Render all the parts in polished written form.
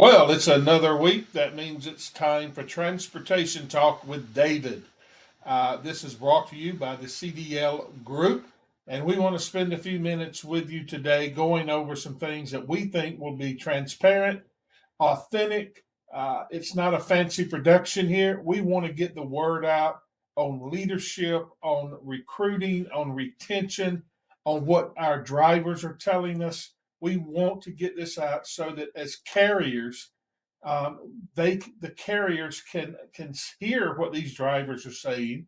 Well, it's another week. That means it's time for Transportation Talk with David. This is brought to you by the CDL Group, and we want to spend a few minutes with you today going over some things that we think will be transparent, authentic. It's not a fancy production here. We want to get the word out on leadership, on recruiting, on retention, on what our drivers are telling us. We want to get this out so that as carriers, the carriers can hear what these drivers are saying.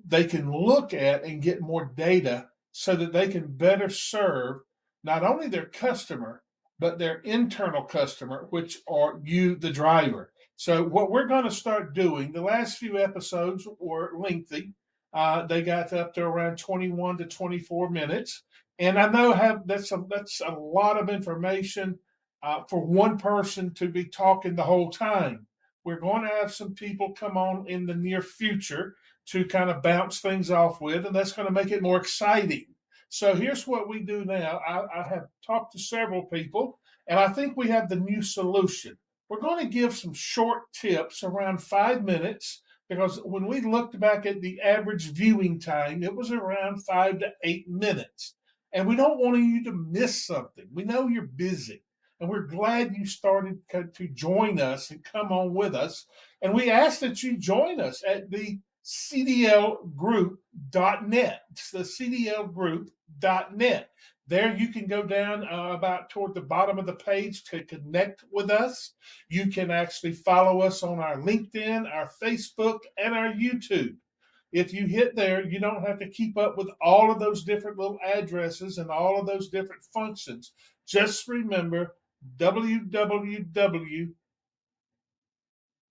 They can look at and get more data so that they can better serve not only their customer, but their internal customer, which are you, the driver. So, what we're going to start doing, the last few episodes were lengthy. They got up to around 21 to 24 minutes. And I know that's a lot of information for one person to be talking the whole time. We're going to have some people come on in the near future to kind of bounce things off with, and that's going to make it more exciting. So here's what we do now. I have talked to several people, and I think we have the new solution. We're going to give some short tips around 5 minutes because when we looked back at the average viewing time, it was around 5 to 8 minutes. And we don't want you to miss something. We know you're busy, and we're glad you started to join us and come on with us. And we ask that you join us at the cdlgroup.net. It's the cdlgroup.net. There you can go down about toward the bottom of the page to connect with us. You can actually follow us on our LinkedIn, our Facebook, and our YouTube. If you hit there, you don't have to keep up with all of those different little addresses and all of those different functions. Just remember www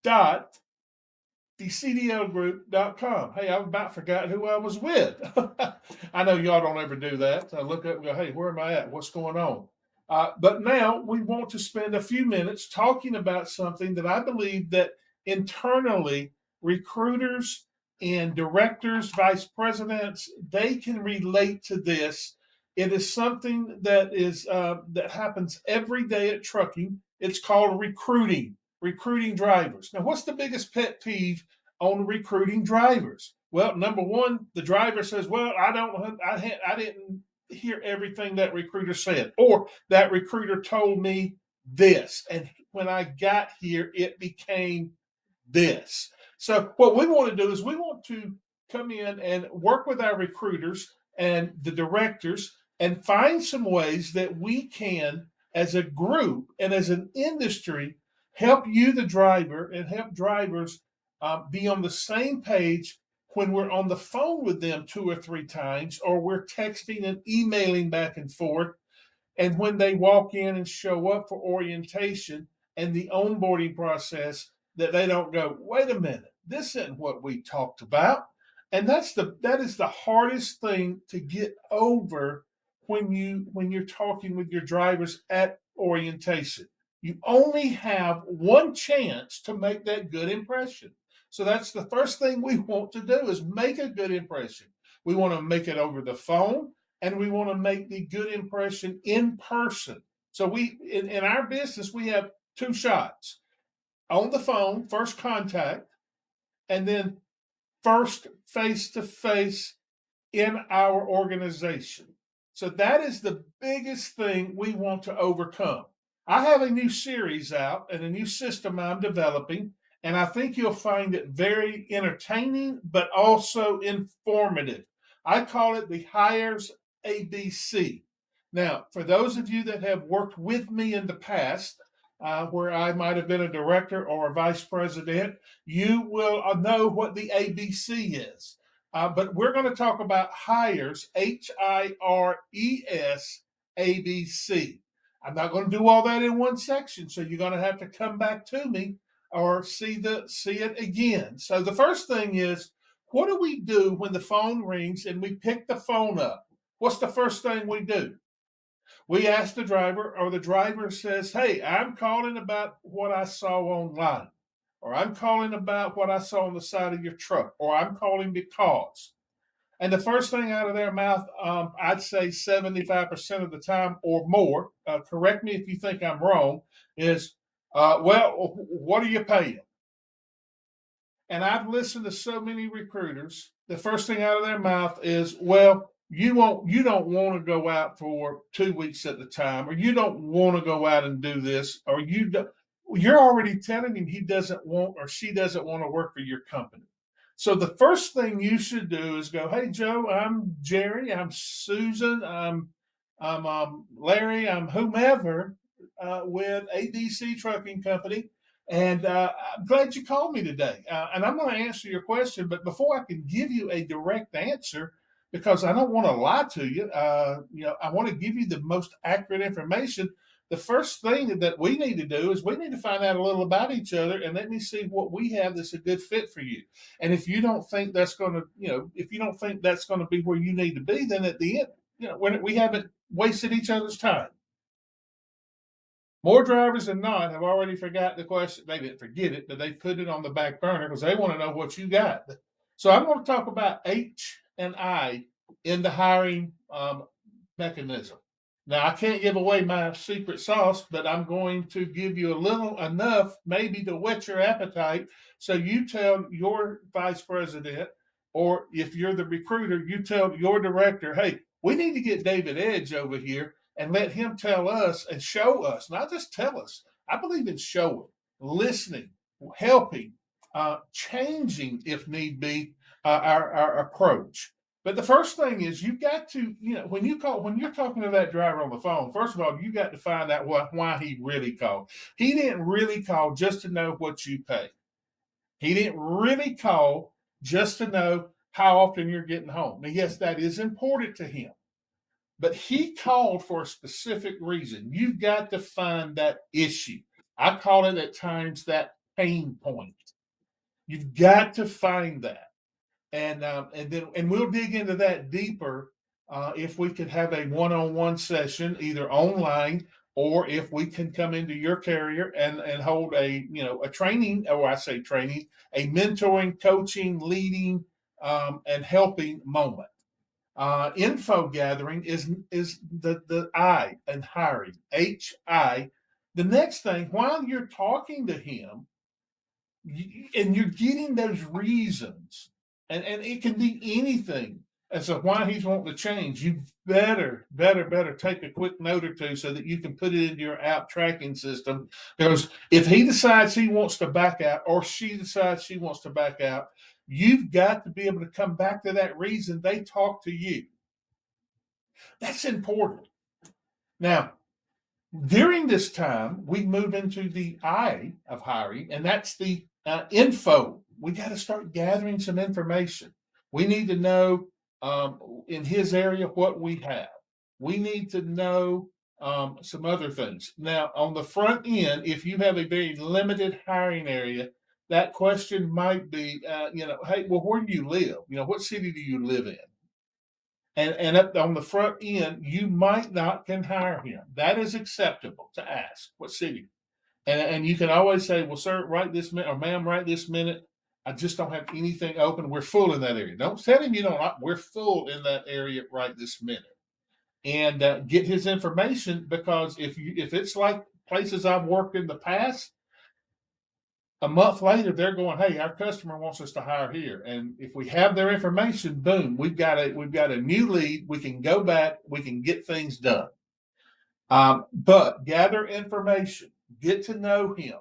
dot thecdlgroup.com. Hey, I about forgot who I was with. I know y'all don't ever do that. I look up and go, hey, where am I at? What's going on? But now we want to spend a few minutes talking about something that I believe that internally recruiters and directors, vice presidents, they can relate to this. It is something that happens every day at trucking. It's called recruiting drivers. Now, what's the biggest pet peeve on recruiting drivers? Well, number one, the driver says, "Well, I didn't hear everything that recruiter said, or that recruiter told me this, and when I got here, it became this." So, what we want to do is we want to come in and work with our recruiters and the directors and find some ways that we can, as a group and as an industry, help you, the driver, and help drivers be on the same page when we're on the phone with them two or three times, or we're texting and emailing back and forth, and when they walk in and show up for orientation and the onboarding process, that they don't go, wait a minute, this isn't what we talked about. And that is the hardest thing to get over when you're talking with your drivers at orientation. You only have one chance to make that good impression. So that's the first thing we want to do is make a good impression. We want to make it over the phone, and we want to make the good impression in person. So in our business, we have two shots: on the phone, first contact, and then first face to face in our organization. So that is the biggest thing we want to overcome. I have a new series out and a new system I'm developing, and I think you'll find it very entertaining but also informative. I call it the H.I.R.E.S ABC. Now, for those of you that have worked with me in the past, where I might have been a director or a vice president, you will know what the ABC is. But we're going to talk about H.I.R.E.S, H-I-R-E-S, ABC. I'm not going to do all that in one section, so you're going to have to come back to me or see it again. So the first thing is, what do we do when the phone rings and we pick the phone up? What's the first thing we do? We ask the driver, or the driver says, hey, I'm calling about what I saw online, or I'm calling about what I saw on the side of your truck, or I'm calling because. And the first thing out of their mouth, I'd say 75% of the time or more, correct me if you think I'm wrong, is, Well, what are you paying? And I've listened to so many recruiters. The first thing out of their mouth is, "Well, you don't want to go out for 2 weeks at the time, or you don't want to go out and do this, or you don't." You're already telling him he doesn't want or she doesn't want to work for your company. So the first thing you should do is go, "Hey Joe, I'm Jerry, I'm Susan, I'm Larry, I'm whomever with ABC Trucking Company. And I'm glad you called me today. And I'm going to answer your question. But before I can give you a direct answer, because I don't want to lie to you, I want to give you the most accurate information. The first thing that we need to do is we need to find out a little about each other and let me see what we have that's a good fit for you. And if you don't think that's going to, if you don't think that's going to be where you need to be, then at the end, when we haven't wasted each other's time. More drivers than not have already forgot the question. They didn't forget it, but they put it on the back burner because they want to know what you got. So I'm going to talk about H&I in the hiring mechanism. Now I can't give away my secret sauce, but I'm going to give you a little enough, maybe to whet your appetite. So you tell your vice president, or if you're the recruiter, you tell your director, "Hey, we need to get David Edge over here and let him tell us and show us, not just tell us." I believe in showing, listening, helping, changing if need be our approach. But the first thing is you've got to, when you're talking to that driver on the phone, first of all, you got to find out why he really called. He didn't really call just to know what you pay. He didn't really call just to know how often you're getting home. Now, yes, that is important to him, but he called for a specific reason. You've got to find that issue. I call it at times that pain point. You've got to find that, and we'll dig into that deeper if we could have a one-on-one session, either online or if we can come into your carrier and hold a training, or I say training, a mentoring, coaching, leading, and helping moment. Info gathering is the I in hiring, HI. The next thing, while you're talking to him, and you're getting those reasons, and it can be anything as to why he's wanting to change. You better take a quick note or two so that you can put it into your app tracking system. Because if he decides he wants to back out, or she decides she wants to back out, you've got to be able to come back to that reason they talk to you. That's important. Now, during this time, we move into the I of hiring, and that's the info. We got to start gathering some information. We need to know in his area what we have. We need to know some other things. Now, on the front end, if you have a very limited hiring area, that question might be, hey, well, where do you live? What city do you live in? And up on the front end, you might not can hire him. That is acceptable to ask. What city? And you can always say, "Well, sir, right this minute, or ma'am, right this minute, I just don't have anything open. We're full in that area." Don't tell him you don't. We're full in that area right this minute, and get his information, because if it's like places I've worked in the past, a month later they're going, "Hey, our customer wants us to hire here," and if we have their information, boom, we've got a new lead. We can go back, we can get things done. But gather information, get to know him,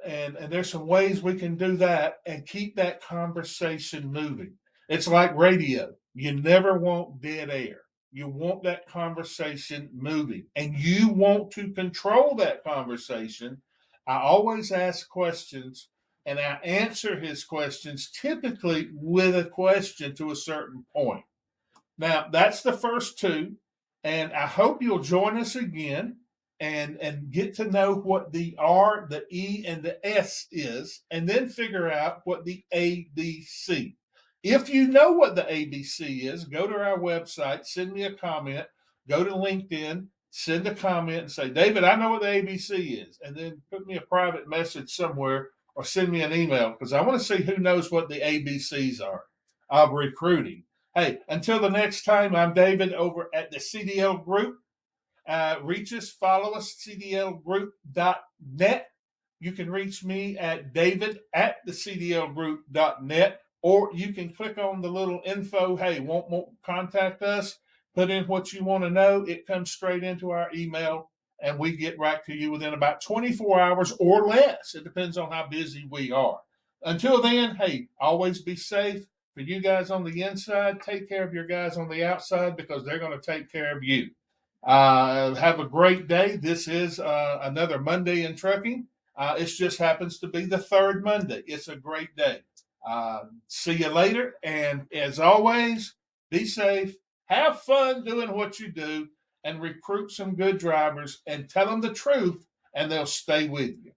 and there's some ways we can do that and keep that conversation moving. It's like radio. You never want dead air. You want that conversation moving, and you want to control that conversation. I always ask questions, and I answer his questions typically with a question to a certain point. Now, that's the first two, and I hope you'll join us again and get to know what the R, the E, and the S is, and then figure out what the ABC. If you know what the ABC is, go to our website, send me a comment, go to LinkedIn, send a comment and say, "David, I know what the ABC is," and then put me a private message somewhere or send me an email, because I want to see who knows what the ABCs are of recruiting. Hey, until the next time, I'm David over at the CDL Group. Reach us, follow us, cdlgroup.net. You can reach me at david at the cdlgroup.net, or you can click on the little info. Hey, won't contact us. Put in what you want to know. It comes straight into our email, and we get right to you within about 24 hours or less. It depends on how busy we are. Until then, hey, always be safe. For you guys on the inside, take care of your guys on the outside, because they're going to take care of you. Have a great day. This is another Monday in trucking. It just happens to be the third Monday. It's a great day. See you later. And as always, be safe. Have fun doing what you do, and recruit some good drivers and tell them the truth, and they'll stay with you.